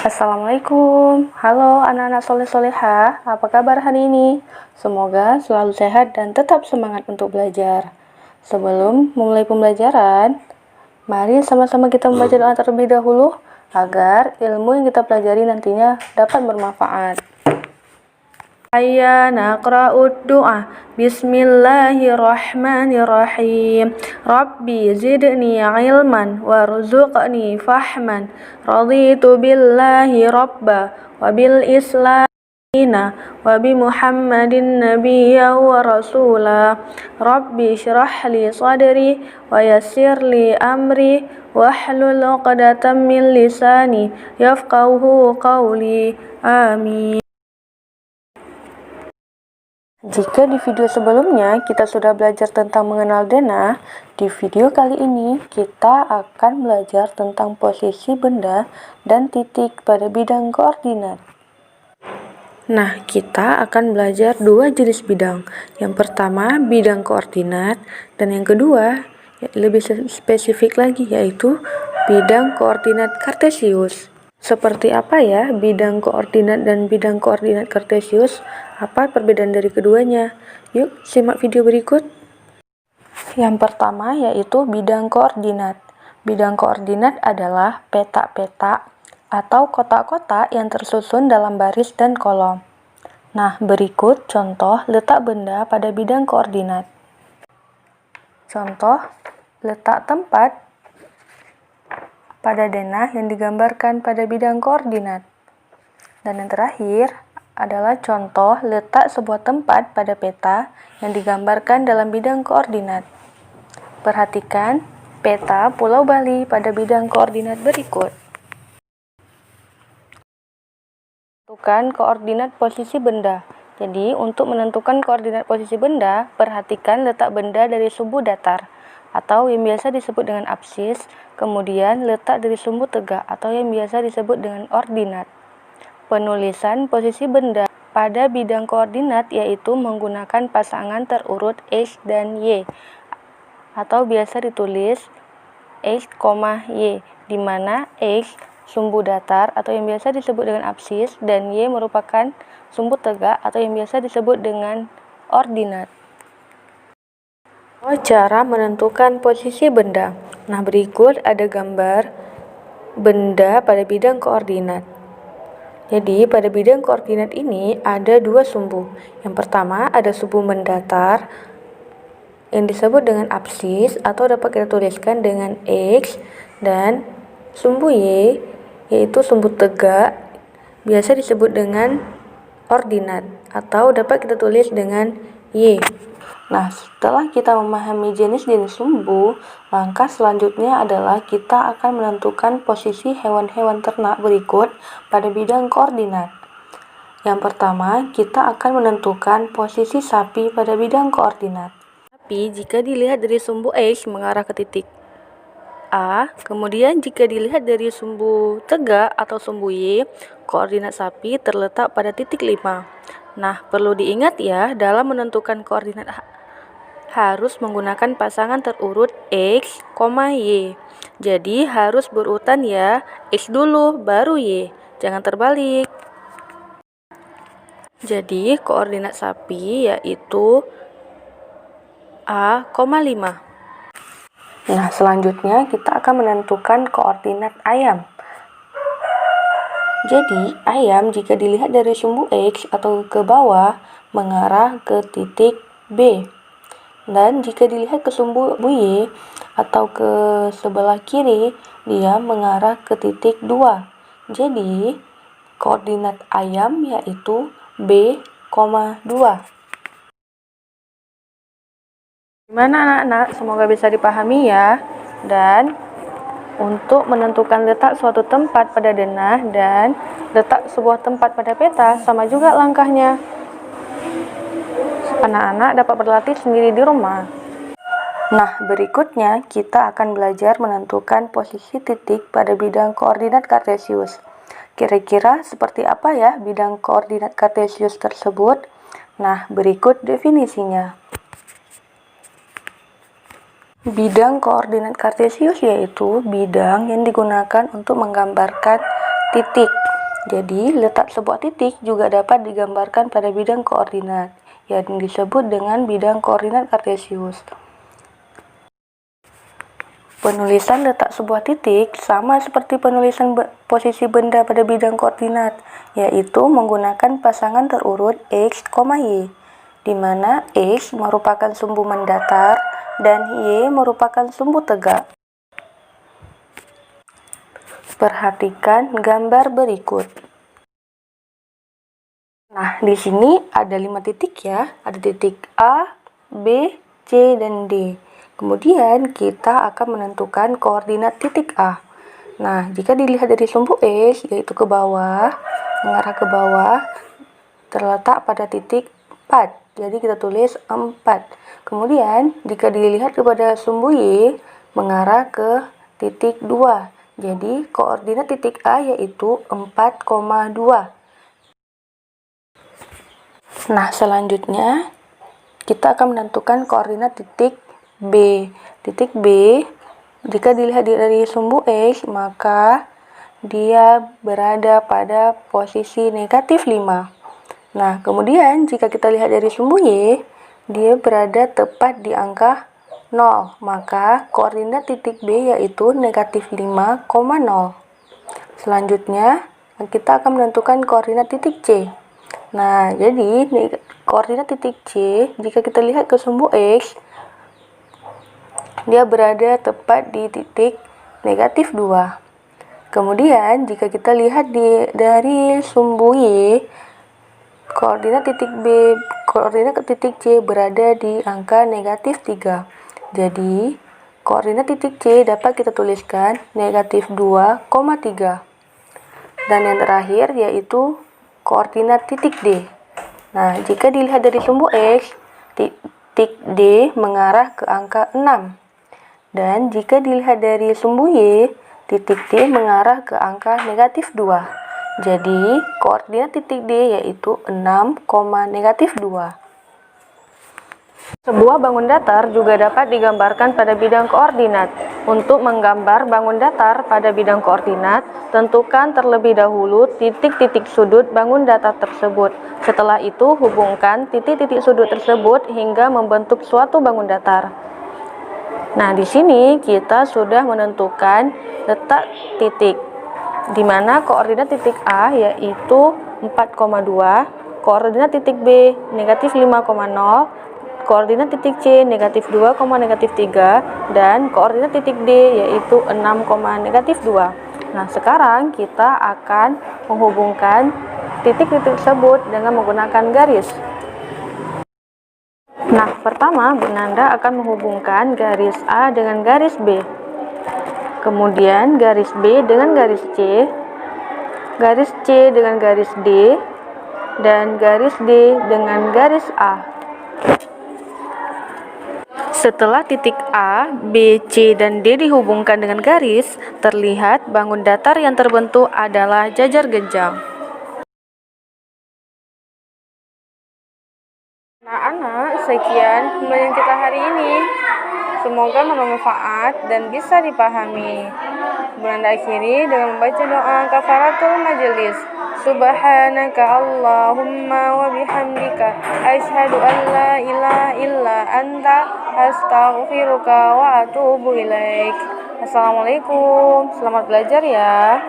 Assalamualaikum, halo anak-anak soleh-solehah, apa kabar hari ini? Semoga selalu sehat dan tetap semangat untuk belajar. Sebelum memulai pembelajaran, mari sama-sama kita membaca doa terlebih dahulu agar ilmu yang kita pelajari nantinya dapat bermanfaat. Hayya naqra'ud du'a. Bismillahirrahmanirrahim. Rabbi zidni ilman warzuqni fahman. Raditu billahi rabba wa bil islam wa bi Muhammadin nabiyya wa rasula. Rabbi syrah li sadri wa yassir li amri wahlul 'uqdatam min lisani yafqahu qawli. Amin. Jika di video sebelumnya kita sudah belajar tentang mengenal denah, di video kali ini kita akan belajar tentang posisi benda dan titik pada bidang koordinat. Nah, kita akan belajar dua jenis bidang. Yang pertama, bidang koordinat, dan yang kedua, lebih spesifik lagi, yaitu bidang koordinat kartesius. Seperti apa ya bidang koordinat dan bidang koordinat kartesius? Apa perbedaan dari keduanya? Yuk, simak video berikut. Yang pertama yaitu bidang koordinat. Bidang koordinat adalah peta-peta atau kotak-kotak yang tersusun dalam baris dan kolom. Nah, berikut contoh letak benda pada bidang koordinat. Contoh, letak tempat pada denah yang digambarkan pada bidang koordinat. Dan yang terakhir adalah contoh letak sebuah tempat pada peta yang digambarkan dalam bidang koordinat. Perhatikan peta Pulau Bali pada bidang koordinat berikut. Tentukan koordinat posisi benda. Jadi, untuk menentukan koordinat posisi benda, perhatikan letak benda dari sumbu datar atau yang biasa disebut dengan apsis, kemudian letak dari sumbu tegak atau yang biasa disebut dengan ordinat. Penulisan posisi benda pada bidang koordinat yaitu menggunakan pasangan terurut X dan Y atau biasa ditulis X, Y, di mana X sumbu datar atau yang biasa disebut dengan apsis dan Y merupakan sumbu tegak atau yang biasa disebut dengan ordinat. Cara menentukan posisi benda. Nah, berikut ada gambar benda pada bidang koordinat. Jadi, pada bidang koordinat ini ada dua sumbu. Yang pertama ada sumbu mendatar yang disebut dengan apsis atau dapat kita tuliskan dengan X, dan sumbu Y yaitu sumbu tegak biasa disebut dengan ordinat atau dapat kita tulis dengan Y. Nah, setelah kita memahami jenis-jenis sumbu, langkah selanjutnya adalah kita akan menentukan posisi hewan-hewan ternak berikut pada bidang koordinat. Yang pertama, kita akan menentukan posisi sapi pada bidang koordinat. Sapi jika dilihat dari sumbu X mengarah ke titik A, kemudian jika dilihat dari sumbu tegak atau sumbu Y, koordinat sapi terletak pada titik 5. Nah, perlu diingat ya, dalam menentukan koordinat harus menggunakan pasangan terurut X, Y. Jadi harus berurutan ya, X dulu baru Y, jangan terbalik. Jadi koordinat sapi yaitu A, 5. Nah, selanjutnya kita akan menentukan koordinat ayam. Jadi, ayam jika dilihat dari sumbu X atau ke bawah mengarah ke titik B. Dan jika dilihat ke sumbu Y atau ke sebelah kiri, dia mengarah ke titik 2. Jadi, koordinat ayam yaitu B, 2. Gimana anak-anak? Semoga bisa dipahami ya. Dan untuk menentukan letak suatu tempat pada denah dan letak sebuah tempat pada peta sama juga langkahnya. Anak-anak dapat berlatih sendiri di rumah. Nah, berikutnya kita akan belajar menentukan posisi titik pada bidang koordinat kartesius. Kira-kira seperti apa ya bidang koordinat kartesius tersebut? Nah, berikut definisinya. Bidang koordinat kartesius yaitu bidang yang digunakan untuk menggambarkan titik Jadi, letak sebuah titik juga dapat digambarkan pada bidang koordinat, yang disebut dengan bidang koordinat kartesius. Penulisan letak sebuah titik sama seperti penulisan posisi benda pada bidang koordinat, yaitu menggunakan pasangan terurut X, Y, di mana X merupakan sumbu mendatar dan Y merupakan sumbu tegak. Perhatikan gambar berikut. Nah, di sini ada 5 titik ya. Ada titik A, B, C, dan D. Kemudian kita akan menentukan koordinat titik A. Nah, jika dilihat dari sumbu X, yaitu ke bawah, mengarah ke bawah, terletak pada titik 4. Jadi kita tulis 4. Kemudian, jika dilihat kepada sumbu Y, mengarah ke titik 2. Jadi, koordinat titik A yaitu 4,2. Nah, selanjutnya kita akan menentukan koordinat titik B. Titik B, jika dilihat dari sumbu X, maka dia berada pada posisi negatif 5. Nah, kemudian jika kita lihat dari sumbu Y, dia berada tepat di angka 0, maka koordinat titik B yaitu negatif 5,0. Selanjutnya, kita akan menentukan koordinat titik C. Nah, jadi koordinat titik C, jika kita lihat ke sumbu X, dia berada tepat di titik negatif 2. Kemudian, jika kita lihat dari sumbu Y, koordinat titik C berada di angka negatif 3. Jadi, koordinat titik C dapat kita tuliskan negatif 2,3. Dan yang terakhir yaitu koordinat titik D. Nah, jika dilihat dari sumbu X, titik D mengarah ke angka 6. Dan jika dilihat dari sumbu Y, titik D mengarah ke angka negatif 2. Jadi, koordinat titik D yaitu 6,-2. Sebuah bangun datar juga dapat digambarkan pada bidang koordinat. Untuk menggambar bangun datar pada bidang koordinat, tentukan terlebih dahulu titik-titik sudut bangun datar tersebut. Setelah itu, hubungkan titik-titik sudut tersebut hingga membentuk suatu bangun datar. Nah, di sini kita sudah menentukan letak titik, di mana koordinat titik A yaitu 4,2, koordinat titik B negatif 5,0, koordinat titik C negatif 2,-3, dan koordinat titik D yaitu 6,-2. Nah, sekarang kita akan menghubungkan titik-titik tersebut dengan menggunakan garis. Nah, pertama Bunda akan menghubungkan garis A dengan garis B. Kemudian garis B dengan garis C dengan garis D, dan garis D dengan garis A. Setelah titik A, B, C, dan D dihubungkan dengan garis, terlihat bangun datar yang terbentuk adalah jajar genjang. Anak-anak, sekian pembelajaran kita hari ini. Semoga bermanfaat dan bisa dipahami. Bunda akhiri dengan membaca doa kafaratul majelis. Subhanaka Allahumma wa bihamdika asyhadu an la ilaha illa anta astaghfiruka wa atubu ilaik. Assalamualaikum. Selamat belajar ya.